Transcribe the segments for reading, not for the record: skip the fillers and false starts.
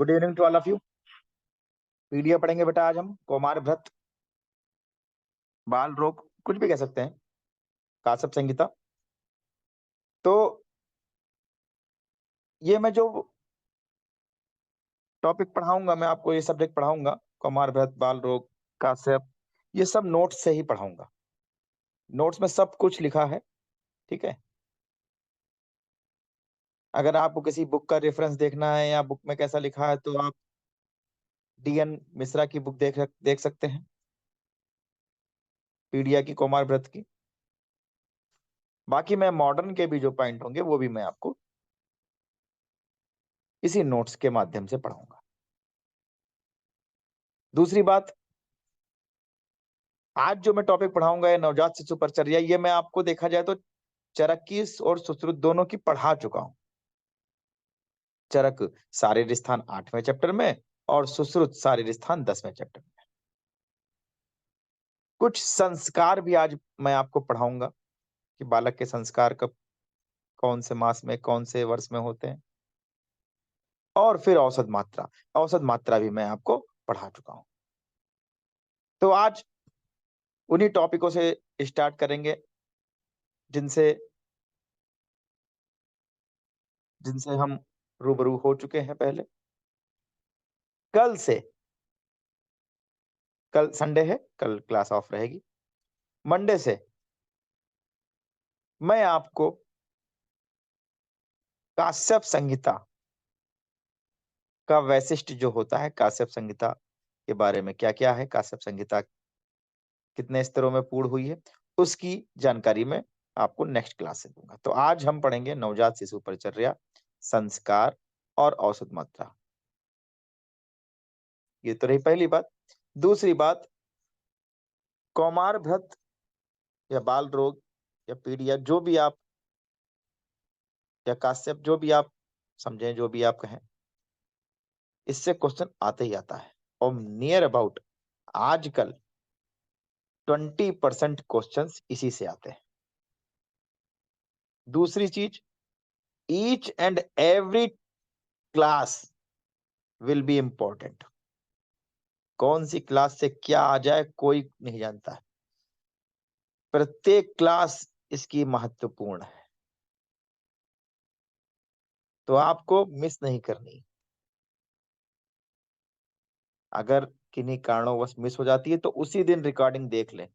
Good evening to all of you. PDF पढ़ेंगे बेटा आज हम। कौमार भ्रत, बाल रोग, कुछ भी कह सकते हैं, काश्यप संहिता। तो ये मैं जो टॉपिक पढ़ाऊंगा, मैं आपको ये सब्जेक्ट पढ़ाऊंगा, कौमार भ्रत, बाल रोग, काश्यप, ये सब नोट्स से ही पढ़ाऊंगा। नोट्स में सब कुछ लिखा है, ठीक है। अगर आपको किसी बुक का रेफरेंस देखना है या बुक में कैसा लिखा है तो आप डीएन मिश्रा की बुक देख सकते हैं, पीडिया की, कौमार भ्रत की। बाकी मैं मॉडर्न के भी जो पॉइंट होंगे वो भी मैं आपको इसी नोट्स के माध्यम से पढ़ाऊंगा। दूसरी बात, आज जो मैं टॉपिक पढ़ाऊंगा ये नवजात शिशु परिचर्या, ये मैं आपको देखा जाए तो चरक की और सुश्रुत दोनों की पढ़ा चुका हूं। चरक शारीर स्थान 8वें चैप्टर में और सुश्रुत शारीर स्थान 10वें चैप्टर में। कुछ संस्कार भी आज मैं आपको पढ़ाऊंगा कि बालक के संस्कार कब, कौन से मास में, कौन से वर्ष में होते हैं। और फिर औसत मात्रा भी मैं आपको पढ़ा चुका हूं। तो आज उन्हीं टॉपिकों से स्टार्ट करेंगे जिनसे जिनसे हम रूबरू हो चुके हैं पहले। कल संडे है, कल क्लास ऑफ रहेगी। मंडे से मैं आपको काश्यप संहिता का वैशिष्ट्य जो होता है, काश्यप संहिता के बारे में क्या क्या है, काश्यप संहिता कितने स्तरों में पूर्ण हुई है, उसकी जानकारी मैं आपको नेक्स्ट क्लास से दूंगा। तो आज हम पढ़ेंगे नवजात शिशु परिचर्या, संस्कार और औसत मात्रा। ये तो रही पहली बात। दूसरी बात, कौमार भ्रत या बाल रोग या पीड़िया, जो भी आप, या काश्यप, जो भी आप समझें, जो भी आप कहें, इससे क्वेश्चन आते ही आता है। और नियर अबाउट आजकल 20% क्वेश्चंस इसी से आते हैं। दूसरी चीज, each and every class will be important. कौन सी क्लास से क्या आ जाए कोई नहीं जानता है, प्रत्येक क्लास इसकी महत्वपूर्ण है, तो आपको मिस नहीं करनी। अगर किन्हीं कारणोंवश मिस हो जाती है तो उसी दिन रिकॉर्डिंग देख लें,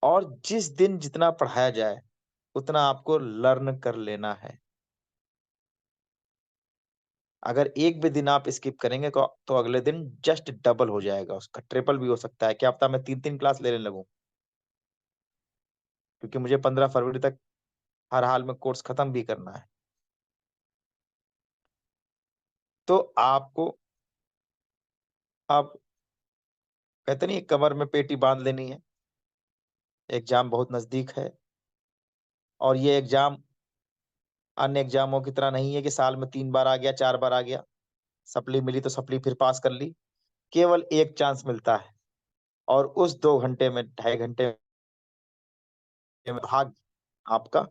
और जिस दिन जितना पढ़ाया जाए उतना आपको लर्न कर लेना है। अगर एक भी दिन आप स्किप करेंगे तो अगले दिन जस्ट डबल हो जाएगा, उसका ट्रिपल भी हो सकता है। क्या पता मैं 3-3 क्लास लेने लगूं, क्योंकि मुझे 15 फरवरी तक हर हाल में कोर्स खत्म भी करना है। तो आपको अब कहते नहीं, कमर में पेटी बांध लेनी है। एग्जाम बहुत नजदीक है, और ये एग्जाम अन्य एग्जामों की तरह नहीं है कि साल में 3 बार आ गया, 4 बार आ गया, सप्ली मिली तो सप्ली फिर पास कर ली। केवल एक चांस मिलता है, और उस 2 घंटे में, 2.5 घंटे में भाग आपका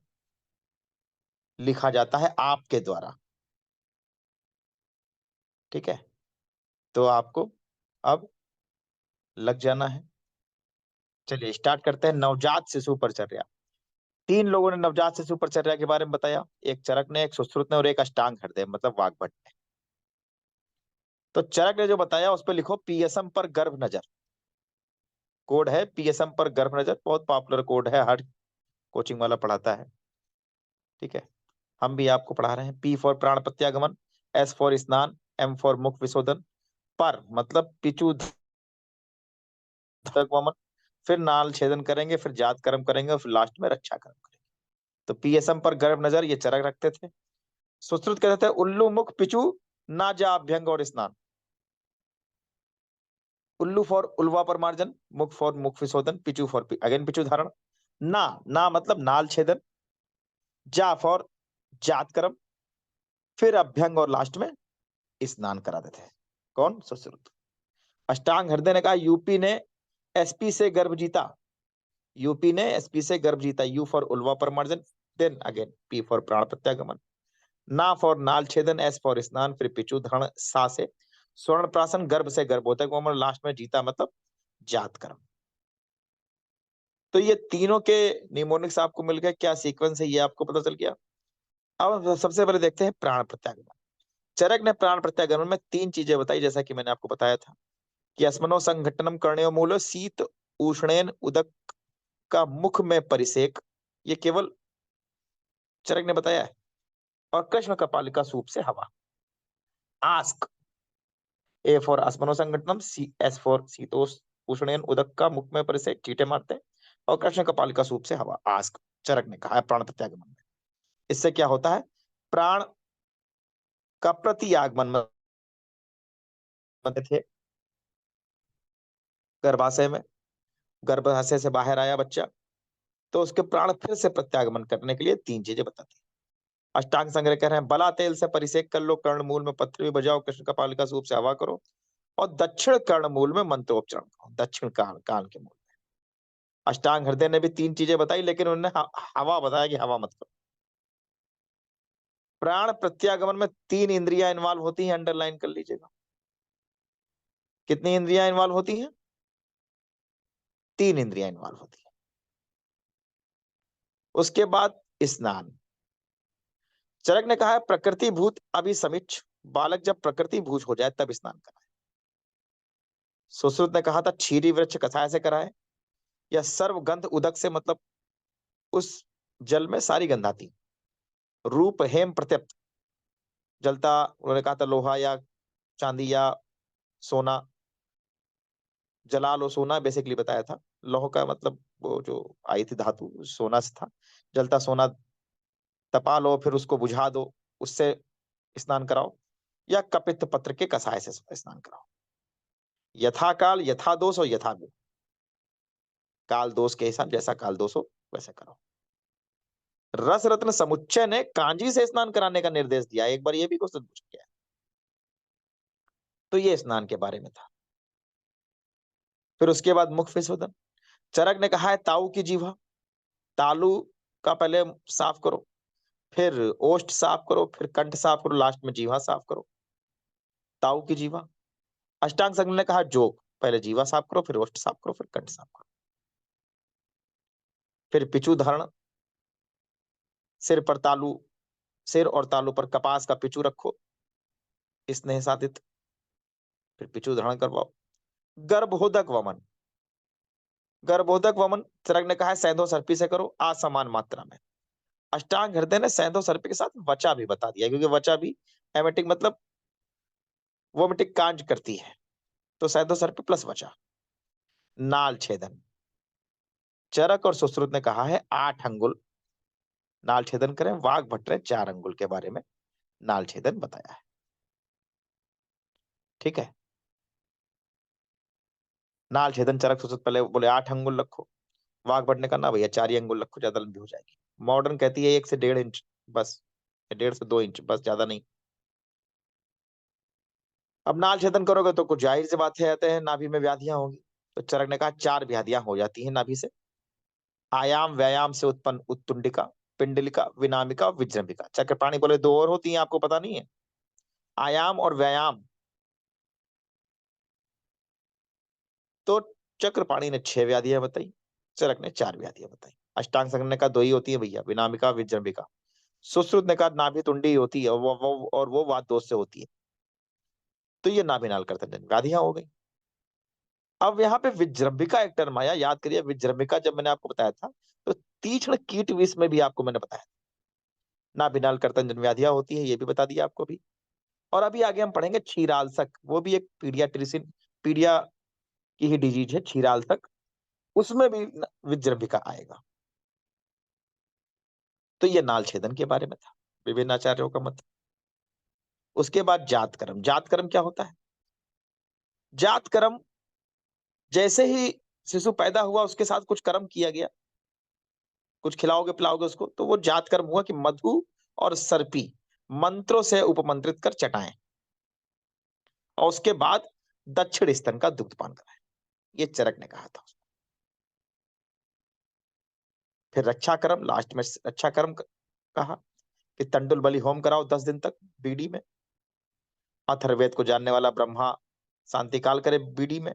लिखा जाता है आपके द्वारा, ठीक है। तो आपको अब लग जाना है। चलिए स्टार्ट करते हैं। नवजात शिशु परिचर्या। 3 लोगों ने नवजात शिशु परिचर्या के बारे में बताया, एक चरक ने, एक सुश्रुत ने और एक अष्टांग हृदय मतलब वाग्भट ने। तो चरक ने जो बताया उस पर लिखो पीएसएम पर गर्भ नजर। कोड है पीएसएम पर गर्भ नजर, बहुत पॉपुलर कोड है, हर कोचिंग वाला पढ़ाता है, ठीक है। हम भी आपको पढ़ा रहे हैं। पी फॉर प्राण प्रत्यागमन, एस फॉर स्नान, एम फॉर मुख विशोधन, पर मतलब पिचु वमन, फिर नाल छेदन करेंगे, फिर जात कर्म करेंगे और फिर लास्ट में रक्षा कर्म करेंगे। तो पीएसएम पर गर्भ नजर ये चरक रखते थे। सुश्रुत कहते थे उल्लू मुख पिचु ना जा अभ्यंग और स्नान। उल्लू फॉर उल्वा पर मार्जन, मुख फॉर मुख विशोधन, पिचु फॉर अगेन पिचु धारण, ना मतलब नाल छेदन, जा फॉर जात कर्म, फिर अभ्यंग और लास्ट में स्नान कराते थे। कौन? सुश्रुत। अष्टांग हृदय ने कहा यूपी ने एसपी से गर्भ जीता, यूपी ने एसपी से गर्भ जीता, यू फॉर उल्वा पर मार्जन, देन अगेन पी फॉर प्राण प्रत्यागमन। ना फॉर नाल छेदन, एस फॉर स्नान, फिर पिचु धरण, सा से स्वर्ण प्राशन, गर्भ से गर्भोदक वमन, लास्ट में जीता मतलब जात कर्म। तो ये तीनों के निमोनिक्स आपको मिल गए, क्या सीक्वेंस है ये आपको पता चल गया। अब सबसे पहले देखते हैं प्राण प्रत्यागमन। चरक ने प्राण प्रत्यागमन में तीन चीजें बताई, जैसा कि मैंने आपको बताया था कि अस्मनो संघटनम कर्णयो मूलो, शीत उष्णेन उदक का मुख में परिसेक, ये केवल चरक ने बताया है। और कृष्ण कपालिका सूप से हवा। आस्क, ए फॉर अस्मनो संघटनम, सी एस फॉर शीतोष उष्णेन उदक का मुख में परिसेक, चींटे मारते हैं। और कृष्ण कपालिका सूप से हवा। आस्क, चरक ने कहा है प्राण प्रत्यागमन में। इससे क्या होता है, प्राण का प्रति आगमन थे गर्भाशय में, गर्भाशय से बाहर आया बच्चा, तो उसके प्राण फिर से प्रत्यागमन करने के लिए तीन चीजें बताती है। अष्टांग संग्रह कह रहे हैं, बला तेल से परिसेक कर लो, कर्ण मूल में पत्र भी बजाओ, कृष्ण कपालिका सूप से हवा करो, और दक्षिण कर्ण मूल में मंत्रोच्चारण करो, दक्षिण कान कान के मूल में। अष्टांग हृदय ने भी तीन चीजें बताई, लेकिन उन्होंने हवा बताया कि हवा मत करो। प्राण प्रत्यागमन में तीन इंद्रियां इन्वॉल्व होती हैं, अंडरलाइन कर लीजिएगा। कितनी इंद्रियां इन्वॉल्व होती हैं, तीन इंद्रियां इन्वॉल्व होती हैं। उसके बाद स्नान। चरक ने कहा है प्रकृति भूत अभिसमिच, बालक जब प्रकृति भूत हो जाए तब स्नान कराए। सुश्रुत ने कहा था क्षीरी वृक्ष कषाय से कराए, या सर्वगंध उदक से, मतलब उस जल में सारी गंध आती। रूप हेम प्रत्यप्त, जलता, उन्होंने कहा था लोहा या चांदी या सोना, जला लो सोना बेसिकली बताया था। लोह का मतलब वो जो आई थी धातु सोना से था, जलता सोना तपा लो, फिर उसको बुझा दो, उससे स्नान कराओ, या कपित्त पत्र के कषाय से स्नान कराओ। यथा काल, यथा दोष और यथा गुण, काल दोष के हिसाब, जैसा काल दोष हो वैसा करो। रस रत्न समुच्चय ने कांजी से स्नान कराने का निर्देश दिया, एक बार ये भी क्वेश्चन पूछा गया। तो ये स्नान के बारे में था। फिर उसके बाद मुख विशोधन। चरक ने कहा है ताऊ की जीवा, तालू का पहले साफ करो, फिर ओष्ठ साफ करो, फिर कंठ साफ करो, लास्ट में जीवा साफ करो, ताऊ की जीवा। अष्टांग संघ ने कहा जोग, पहले जीवा साफ करो, फिर ओष्ठ साफ करो, फिर कंठ साफ करो। फिर पिचु धारण, सिर पर तालू, सिर और तालू पर कपास का पिचू रखो स्नेह साधित, फिर पिचू धारण करवाओ। गर्भोदक वमन, गर्भोदक वमन चरक ने कहा है सैंधो सर्पी से करो, असमान मात्रा में। अष्टांग हृदय ने सैंधो सर्पी के साथ वचा भी बता दिया, क्योंकि वचा भी एमेटिक मतलब वोमिटिक कांज करती है, तो सैंधो सर्पी प्लस वचा। नाल छेदन, चरक और सुश्रुत ने कहा है 8 अंगुल नाल छेदन करें, वाघ भट्ट ने 4 अंगुल के बारे में नाल छेदन बताया है। ठीक है, नाल छेदन चरक सुश्रुत पहले बोले 8 अंगुल रखो, वाघ भट्ट ने कहा ना भैया 4 ही अंगुल रखो, ज्यादा लंबी हो जाएगी। मॉडर्न कहती है 1 से 1.5 इंच बस, 1.5 से 2 इंच बस, ज्यादा नहीं। अब नाल छेदन करोगे तो कुछ जाहिर सी बात है, आते हैं नाभि में व्याधियां होंगी। तो चरक ने कहा 4 व्याधियां हो जाती हैं नाभि से। आयाम व्यायाम से उत्पन्न उत्तुंडिका, पिंडलिका, विनामिका, विजृंभिका। चक्रपाणी बोले 2 और होती हैं, आपको पता नहीं है। आयाम और व्यायाम, तो चक्रपाणी ने 6 व्याधियां बताई, चरक ने 4 व्याधियां बताई। अष्टांग संघ ने कहा 2 ही होती है भैया, विनामिका विजृंभिका। सुश्रुत ने कहा नाभि तुंडी होती है, वो वात दोष से होती है। तो ये नाभिनाल कर्तन व्याधियां हो गई। अब यहाँ पे विजृंभिका एक टर्म आया, याद करिए। विजृंभिका जब मैंने आपको बताया था, तो तीक्ष्ण कीट विष में भी आपको मैंने बताया था नाभिनाल कर्तन व्याधियां होती है, ये भी बता दिया आपको भी। और अभी आगे हम पढ़ेंगे क्षीरालसक, वो भी एक पीडियाट्रिसिन, पीडिया की ही डिजीज है क्षीरालसक, उसमें भी विजृंभिका आएगा। तो ये नाल छेदन के बारे में था, विभिन्न आचार्यों का मत। उसके बाद जात कर्म। जात कर्म क्या होता है, जात कर्म जैसे ही शिशु पैदा हुआ उसके साथ कुछ कर्म किया गया, कुछ खिलाओगे पिलाओगे उसको, तो वो जात कर्म हुआ कि मधु और सर्पी मंत्रों से उपमंत्रित कर चटाएं, और उसके बाद दक्षिण स्तन का दुग्धपान कराएं। ये चरक ने कहा था। फिर रक्षा कर्म, लास्ट में रक्षा कर्म कहा कि तंडुल बलि होम कराओ 10 दिन तक बीडी में, अथर्ववेद को जानने वाला ब्रह्मा शांति काल करे बीडी में,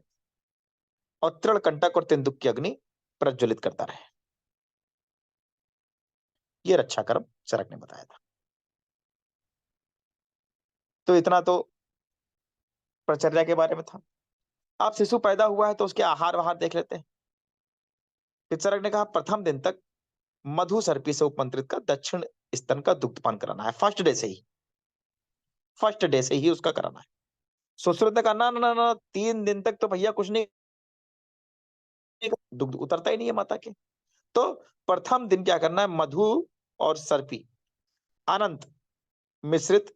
और तृण कंटक और तेंदुक की अग्नि प्रज्वलित करता रहे। ये रक्षा कर्म चरक ने बताया था। तो इतना तो प्रचर्या के बारे में था। अब शिशु पैदा हुआ है तो उसके आहार वहार देख लेते हैं। फिर चरक ने कहा प्रथम दिन तक मधु सर्पी से उपमंत्रित का दक्षिण स्तन का दुग्धपान कराना है, फर्स्ट डे से ही, फर्स्ट डे से ही उसका कराना है। सुश्रुत ने कहा ना ना ना, 3 दिन तक तो भैया कुछ नहीं, दुग्ध उतरता ही नहीं है माता के। तो प्रथम दिन क्या करना है, मधु और सर्पी अनंत मिश्रित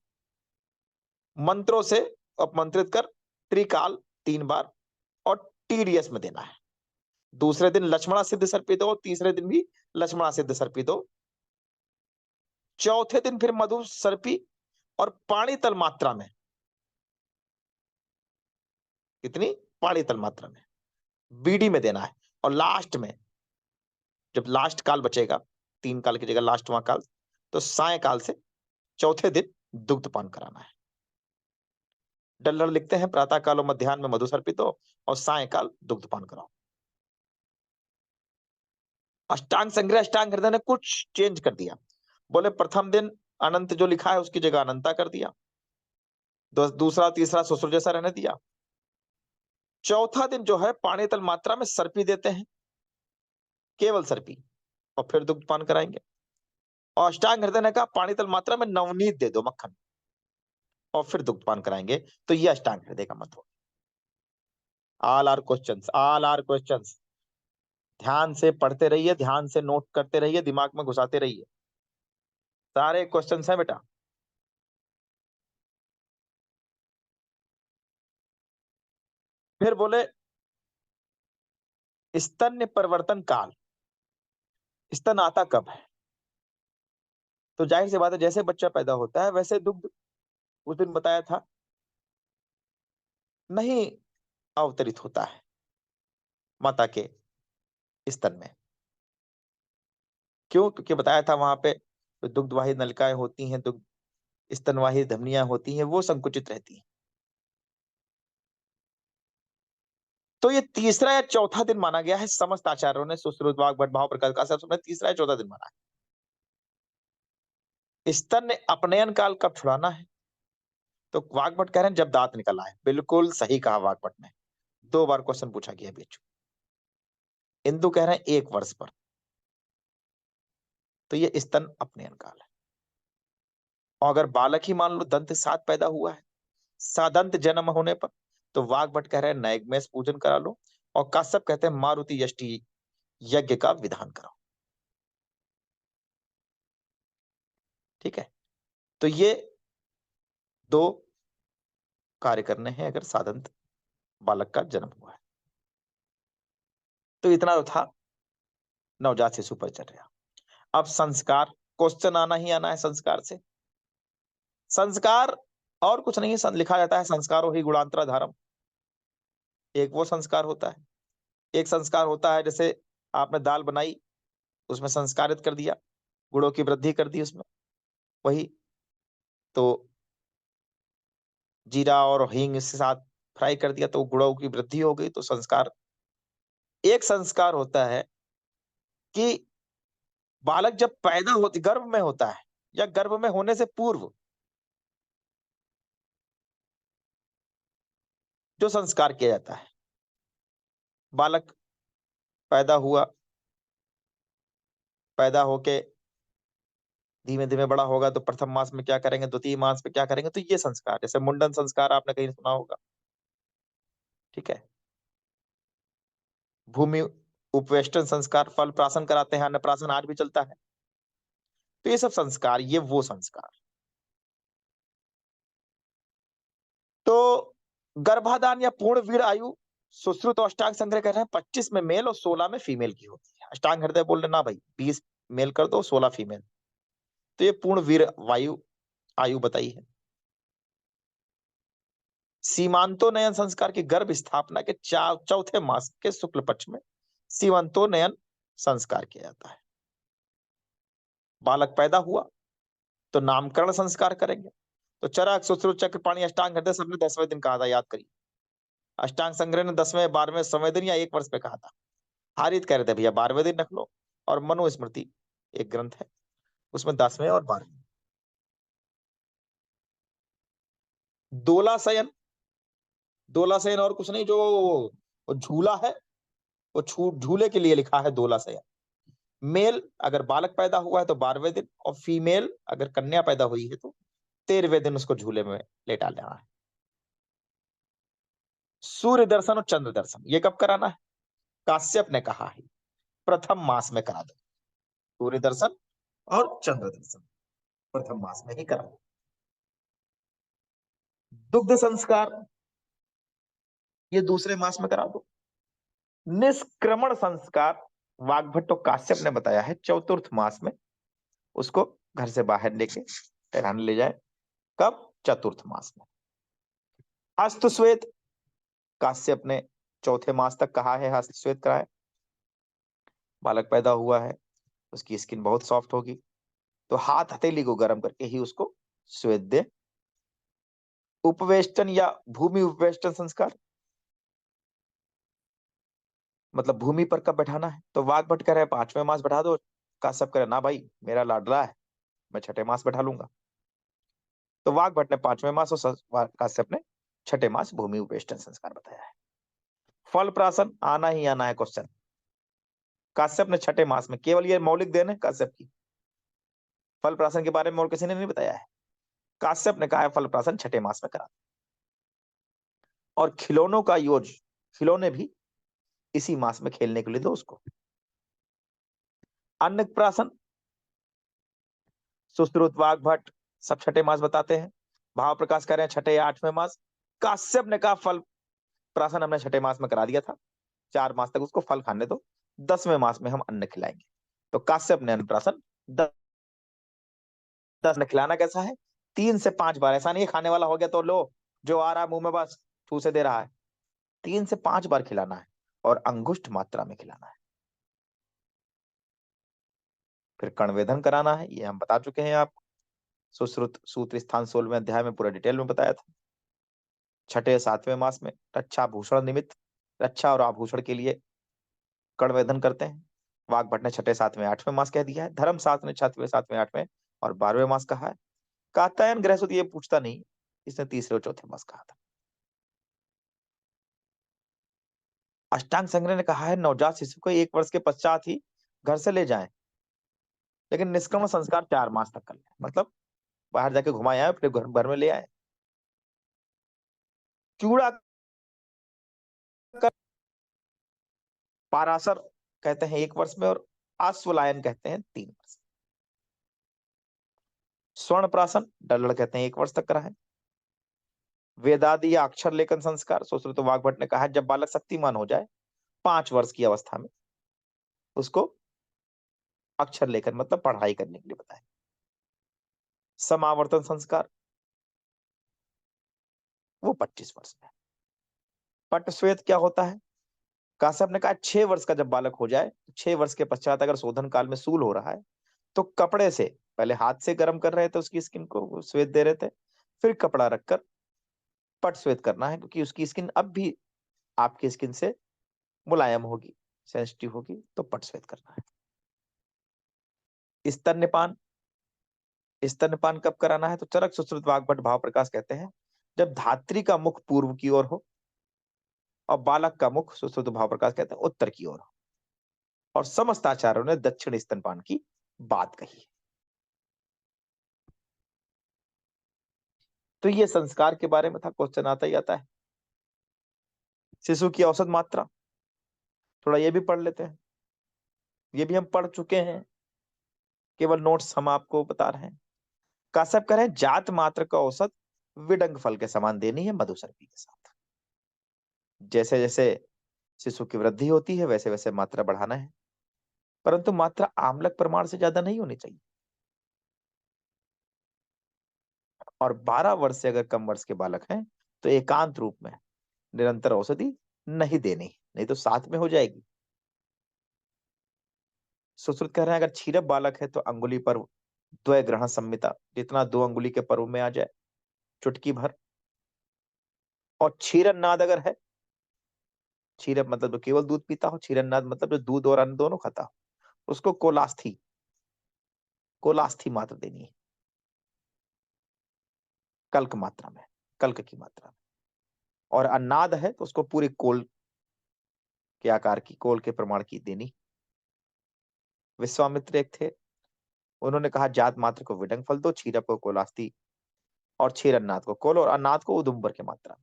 मंत्रों से अपमंत्रित कर त्रिकाल 3 बार और टीडीएस में देना है। दूसरे दिन लक्ष्मणा सिद्ध सर्पी दो, तीसरे दिन भी लक्ष्मणा सिद्ध सर्पी दो, चौथे दिन फिर मधु सर्पी और पाणी तल मात्रा में, कितनी, पाणी तल मात्रा में बीडी में देना है। और लास्ट में जब लास्ट काल बचेगा, 3 काल की जगह लास्टवां काल, तो सायकाल से चौथे दिन दुग्धपान कराना है। डल्लर लिखते हैं प्रातः काल और मध्याह्न में मधु सर्पित हो और सायकाल दुग्धपान कराओ। अष्टांग संग्रह अष्टांग हृदय ने कुछ चेंज कर दिया। बोले प्रथम दिन अनंत जो लिखा है उसकी जगह अनंता कर दिया, दूसरा तीसरा ससुर जैसा रहने दिया। चौथा दिन जो है पानी तल मात्रा में सर्पी देते हैं, केवल सर्पी, और फिर दुग्धपान कराएंगे। और अष्टांग हृदय ने कहा पानी तल मात्रा में नवनीत दे दो, मक्खन, और फिर दुग्धपान कराएंगे। तो ये अष्टांग हृदय का मत हो। All are questions, all are questions. ध्यान से पढ़ते रहिए, ध्यान से नोट करते रहिए, दिमाग में घुसाते रहिए। सारे क्वेश्चंस हैं बेटा। फिर बोले स्तन्य परिवर्तन काल, स्तन आता कब है? तो जाहिर सी बात है जैसे बच्चा पैदा होता है वैसे दुग्ध उस दिन बताया था नहीं अवतरित होता है माता के स्तन में। क्यों? क्योंकि बताया था वहां पे दुग्धवाही नलिकाएं होती हैं, दुग्ध स्तनवाही धमनियां होती हैं, वो संकुचित रहती हैं। तो ये तीसरा या चौथा दिन माना गया है, समस्त आचार्यों ने, सुश्रुत वाग भट्ट भाव प्रकाश का सबने तीसरा या चौथा दिन माना है। स्तन अपनयन काल कब छुड़ाना है? तो वाग्भट कह रहे हैं जब दांत निकल आए। बिल्कुल सही कहा वाग्भट ने, 2 बार क्वेश्चन पूछा गया बीच। इंदु कह रहे हैं 1 वर्ष पर, तो ये स्तन अपनयन काल है। और अगर बालक ही मान लो दंत सात पैदा हुआ है, सादंत जन्म होने पर, तो वाग्भट कह रहे हैं नैगमेस पूजन करा लो, और काश्यप कहते हैं मारुति यष्टि यज्ञ का विधान कराओ। ठीक है, तो ये 2 कार्य करने हैं अगर सादंत बालक का जन्म हुआ है। तो इतना तो था नवजात शिशु परिचर्या। अब संस्कार, क्वेश्चन आना ही आना है संस्कार से। संस्कार और कुछ नहीं है, लिखा जाता है संस्कारो ही गुणांतरा धारम। एक वो संस्कार होता है, एक संस्कार होता है जैसे आपने दाल बनाई, उसमें संस्कारित कर दिया, गुणों की वृद्धि कर दी उसमें, वही तो जीरा और हींग इसके साथ फ्राई कर दिया तो गुणों की वृद्धि हो गई, तो संस्कार। एक संस्कार होता है कि बालक जब पैदा होती गर्भ में होता है या गर्भ में होने से पूर्व जो संस्कार किया जाता है, बालक पैदा हुआ, पैदा होके धीमे धीमे बड़ा होगा तो प्रथम मास में क्या करेंगे, द्वितीय मास में क्या करेंगे, तो ये संस्कार, जैसे मुंडन संस्कार आपने कहीं सुना होगा। ठीक है, भूमि उपवेष्टन संस्कार, फल प्राशन कराते हैं, अन्नप्राशन आज भी चलता है। तो ये सब संस्कार, ये वो संस्कार। तो गर्भाधान या पूर्ण वीर आयु, सुश्रुत और अष्टांग संग्रह कर रहे हैं 25 में मेल और 16 में फीमेल की होती है। अष्टांग हृदय बोल रहे ना भाई 20 मेल कर दो 16 फीमेल, तो ये पूर्ण वीर वायु आयु बताई है। सीमांतोनयन संस्कार की गर्भ स्थापना के चौथे मास के शुक्ल पक्ष में सीमांतोनयन संस्कार किया जाता है। बालक पैदा हुआ तो नामकरण संस्कार करेंगे। तो चरक, सुश्रुत, चक्रपाणि, अष्टांग हृदय सबने 10वें दिन कहा था, याद करिए। अष्टांग संग्रह ने 10वें 12वें 100वें दिन या 1 वर्ष पे कहा था। हारित कह रहे थे भैया 12वें दिन रख लो। और मनुस्मृति एक ग्रंथ है, उसमें 10वें और 12वें। दोलाशयन, दोलाशयन और कुछ नहीं, जो वो झूला है, वो झूले के लिए लिखा है दोलाशयन। मेल अगर बालक पैदा हुआ है तो 12वें दिन, और फीमेल अगर कन्या पैदा हुई है तो 13वें दिन उसको झूले में लेटा लेना है। सूर्य दर्शन और चंद्र दर्शन ये कब कराना है? काश्यप ने कहा है प्रथम मास में करा दो। सूर्य दर्शन और चंद्र दर्शन प्रथम मास में ही करा दो। दुग्ध संस्कार ये दूसरे मास में करा दो। निष्क्रमण संस्कार वाग्भट और काश्यप ने बताया है चतुर्थ मास में उसको घर से बाहर लेके टहराने ले जाए। कब? चतुर्थ मास में। हस्तश्वेत काश्यप ने चौथे मास तक कहा है हस्तश्वेत कराए। बालक पैदा हुआ है, उसकी स्किन बहुत सॉफ्ट होगी, तो हाथ हथेली को गर्म करके ही उसको श्वेत दे। उपवेष्टन या भूमि उपवेष्टन संस्कार, मतलब भूमि पर कब बैठाना है? तो वाग्भट कह रहे हैं 5वें मास बैठा दो। काश्यप कह रहे ना भाई मेरा लाडला है, मैं छठे मास बैठा लूंगा। तो वाग्भट ने 5वें मास और काश्यप ने छठे मास भूमि उपवेष्टन संस्कार बताया है। फल प्राशन आना ही आना है क्वेश्चन। काश्यप ने छठे मास में, केवल ये मौलिक देन है काश्यप की, फल प्राशन के बारे में और किसी ने नहीं बताया है। काश्यप ने कहा है फल प्राशन छठे मास में करा। और खिलौनों का यूज, खिलौने भी इसी मास में खेलने के लिए दो उसको। अन्नप्राशन सुश्रुत वाग्भट सब छठे मास बताते हैं। भाव प्रकाश कह रहे हैं छठे या 8वें मास। काश्यप ने कहा फल प्राशन हमने छठे मास में करा दिया था, 4 मास तक उसको फल खाने दो, 10वें मास में हम अन्न खिलाएंगे। तो काश्यप ने अन्नप्राशन 10 ने खिलाना कैसा है? 3 से 5 बार, ऐसा नहीं खाने वाला हो गया तो लो जो आ रहा है मुंह में बस ठूसे दे रहा है। 3 से 5 बार खिलाना है और अंगुष्ठ मात्रा में खिलाना है। फिर कणवेधन कराना है, ये हम बता चुके हैं आप। सुश्रुत सूत्र स्थान 16वें अध्याय में पूरा डिटेल में बताया था। छठे 7वें मास में रक्षा भूषण निमित्त, रक्षा और आभूषण के लिए कणवेधन करते हैं। वाग्भट ने छठे 7वें 8वें मास कह दिया है। धर्मशास्त्र ने छठवें 7वें 8वें और 12वें मास कहा है। कात्यायन गृहस्थ ये पूछता नहीं, इसने तीसरे और चौथे मास कहा था। अष्टांग संग्रह ने कहा है नवजात शिशु को 1 वर्ष के पश्चात ही घर से ले जाएं, लेकिन निष्क्रमण संस्कार 4 मास तक कर ले, मतलब बाहर जाके घुमाए आए फिर घर में ले आए। चूड़ा पारासर कहते हैं 1 वर्ष में, और अश्वलायन कहते हैं 3 वर्ष। स्वर्ण प्राशन डल्लड़ कहते हैं 1 वर्ष तक कराए। वेदादि या अक्षर लेखन संस्कार सुश्रुत वाग्भट ने कहा है जब बालक शक्तिमान हो जाए 5 वर्ष की अवस्था में उसको अक्षर लेखन मतलब पढ़ाई करने के लिए बताए। समावर्तन संस्कार वो 25 वर्ष में। पट श्वेत क्या होता है? काश्यप ने कहा 6 वर्ष का जब बालक हो जाए, 6 वर्ष के पश्चात अगर शोधन काल में सूल हो रहा है तो कपड़े से, पहले हाथ से गर्म कर रहे थे उसकी स्किन को, श्वेत दे रहे थे, फिर कपड़ा रखकर पट श्वेत करना है, क्योंकि उसकी स्किन अब भी आपकी स्किन से मुलायम होगी, सेंसिटिव होगी, तो पट श्वेत करना है। स्तन्यपान, स्तन्यपान कब कराना है? तो चरक सुश्रुत वाग्भट भाव प्रकाश कहते हैं जब धात्री का मुख पूर्व की ओर हो और बालक का मुख सुश्रुत भाव प्रकाश कहते हैं उत्तर की ओर हो। और समस्त आचार्यों ने दक्षिण स्तनपान की बात कही है। तो ये संस्कार के बारे में था, क्वेश्चन आता ही आता है। शिशु की औसत मात्रा थोड़ा ये भी पढ़ लेते हैं, ये भी हम पढ़ चुके हैं, केवल नोट्स हम आपको बता रहे हैं। काश्यप कह रहे हैं जात मात्र का औसत विडंग फल के समान देनी है मधुसर्पी के साथ। जैसे जैसे शिशु की वृद्धि होती है वैसे वैसे मात्रा बढ़ाना है, परंतु मात्रा आम्लक प्रमाण से ज्यादा नहीं होनी चाहिए। और 12 वर्ष से अगर कम वर्ष के बालक हैं तो एकांत रूप में निरंतर औषधि नहीं देनी, नहीं तो साथ में हो जाएगी। सुश्रुत कह रहे हैं अगर क्षीरप बालक है तो अंगुली पर द्वय ग्रहण संमिता, जितना 2 अंगुली के पर्व में आ जाए, चुटकी भर। और क्षीरन्नाद अगर है, क्षीर मतलब जो केवल दूध पीता हो, क्षीरन्नाद मतलब जो दूध और अन्न दोनों खाता हो, उसको कोलास्थी, कोलास्थी मात्रा देनी है, कल्क मात्रा में, कल्क की मात्रा में। और अन्नाद है तो उसको पूरे कोल के आकार की, कोल के प्रमाण की देनी। विश्वामित्र एक थे, उन्होंने कहा जात मात्र को विडंग फल दो, क्षीरप को कोलास्थी, और क्षीरन्नाद को कोल, और अन्नाद को उदुम्बर की मात्रा।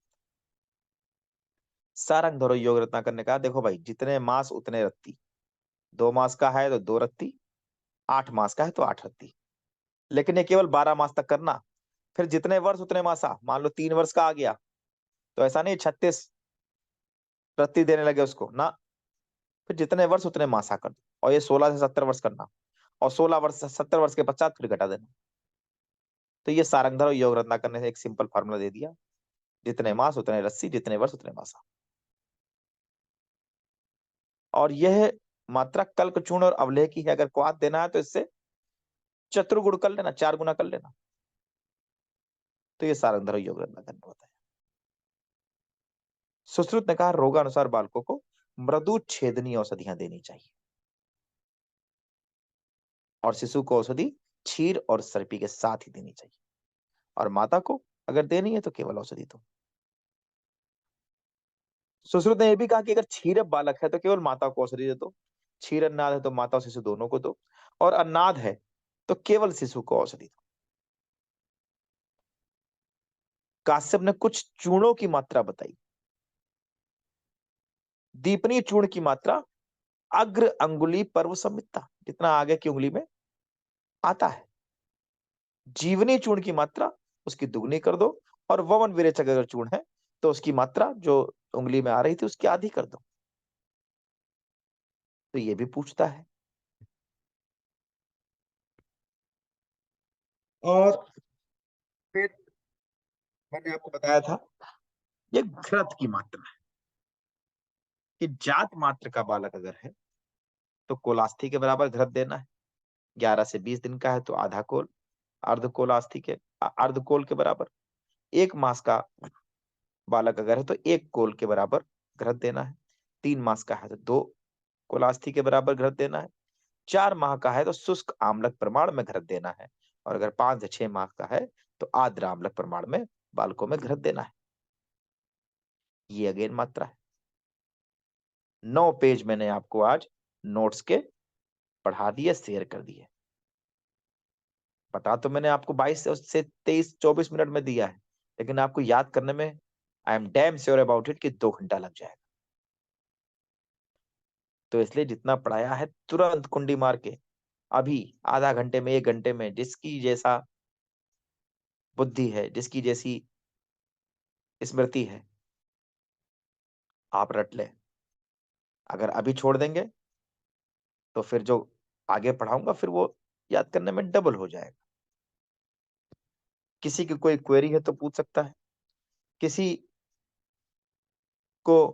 सारंग धरो योग रत्नाकर ने कहा देखो भाई, जितने मास उतने रत्ती, 2 मास का है तो 2 रत्ती, 8 मास का है तो 8 रत्ती, लेकिन ये केवल 12 मास तक करना। फिर जितने वर्ष उतने मासा, मान लो 3 वर्ष का आ गया तो ऐसा नहीं 36 रत्ती देने लगे उसको ना, फिर जितने वर्ष उतने मासा कर दो, और ये 16 से 70 वर्ष करना, और 16 वर्ष से 70 वर्ष के पश्चात फिर घटा देना। तो ये सारंगधर और योग रत्नाकर ने एक सिंपल फार्मूला दे दिया, जितने मास उतने रस्सी, जितने वर्ष उतने मासा। और यह मात्रा कल्क चूर्ण और अवलेह की है। अगर क्वाथ देना है तो इससे चतुर्गुण कर लेना, 4 गुना कर लेना। तो ये सारंगधर और योग रत्नाकर ने बताया। सुश्रुत ने कहा रोगानुसार बालकों को मृदु छेदनी औषधियां देनी चाहिए, और शिशु को औषधि क्षीर और सर्पी के साथ ही देनी चाहिए, और माता को अगर देनी है तो केवल औषधि दो। सुश्रुत ने यह भी कहा कि अगर क्षीरप बालक है तो केवल माता को औषधि दे दो, क्षीर अन्नाद है तो माता और शिशु दोनों को दो, और अन्नाद है तो केवल शिशु को औषधि दो। काश्यप ने कुछ चूर्णों की मात्रा बताई। दीपनी चूर्ण की मात्रा अग्र अंगुली पर्व संमिता, जितना आगे की उंगली में आता है। जीवनी चूर्ण की मात्रा उसकी दुगनी कर दो, और वमन विरेचक अगर चूर्ण है तो उसकी मात्रा जो उंगली में आ रही थी उसकी आधी कर दो। तो ये भी पूछता है। और फिर मैंने आपको बताया था ये घृत की मात्रा है, कि जात मात्र का बालक अगर है तो कोलास्थी के बराबर घृत देना है। 11 से 20 दिन का है तो आधा कोल, अर्ध कोलास्थी के, अर्ध कोल के बराबर। 1 मास का बालक अगर है तो 1 कोल के बराबर घृत देना है। 3 मास का है तो 2 कोलास्थी के बराबर घृत देना है। 4 माह का है तो शुष्क आम्लक प्रमाण में घृत देना है, और अगर 5 से 6 माह का है तो आर्द्र आम्लक प्रमाण में बालकों में घृत देना है। ये अगेन मात्रा है। 9 पेज मैंने आपको आज नोट्स के पढ़ा दिए, शेयर कर दिए। बता तो मैंने आपको 22 से 23-24 मिनट में दिया है, लेकिन आपको याद करने में I am damn sure about it कि 2 घंटा लग जाएगा। तो इसलिए जितना पढ़ाया है तुरंत कुंडी मार के, अभी आधा घंटे में, 1 घंटे में, जिसकी जैसा बुद्धि है, जिसकी जैसी स्मृति है, आप रट ले। अगर अभी छोड़ देंगे तो फिर जो आगे पढ़ाऊंगा फिर वो याद करने में डबल हो जाएगा। किसी की कोई क्वेरी है तो पूछ सकता है, किसी को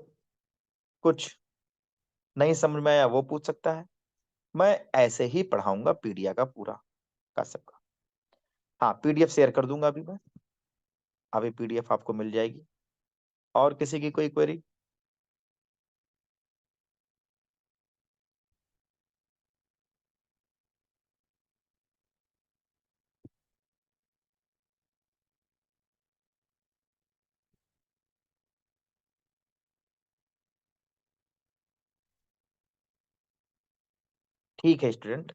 कुछ नहीं समझ में आया वो पूछ सकता है। मैं ऐसे ही पढ़ाऊंगा पीडीएफ का पूरा का सबका। हाँ, पीडीएफ शेयर कर दूंगा अभी मैं, अभी पीडीएफ आपको मिल जाएगी। और किसी की कोई क्वेरी? ठीक है स्टूडेंट,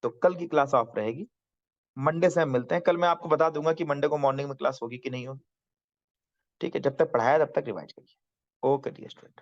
तो कल की क्लास ऑफ रहेगी, मंडे से हम मिलते हैं। कल मैं आपको बता दूंगा कि मंडे को मॉर्निंग में क्लास होगी कि नहीं होगी। ठीक है, जब तक पढ़ाया तब तक रिवाइज करिए। Okay dear student.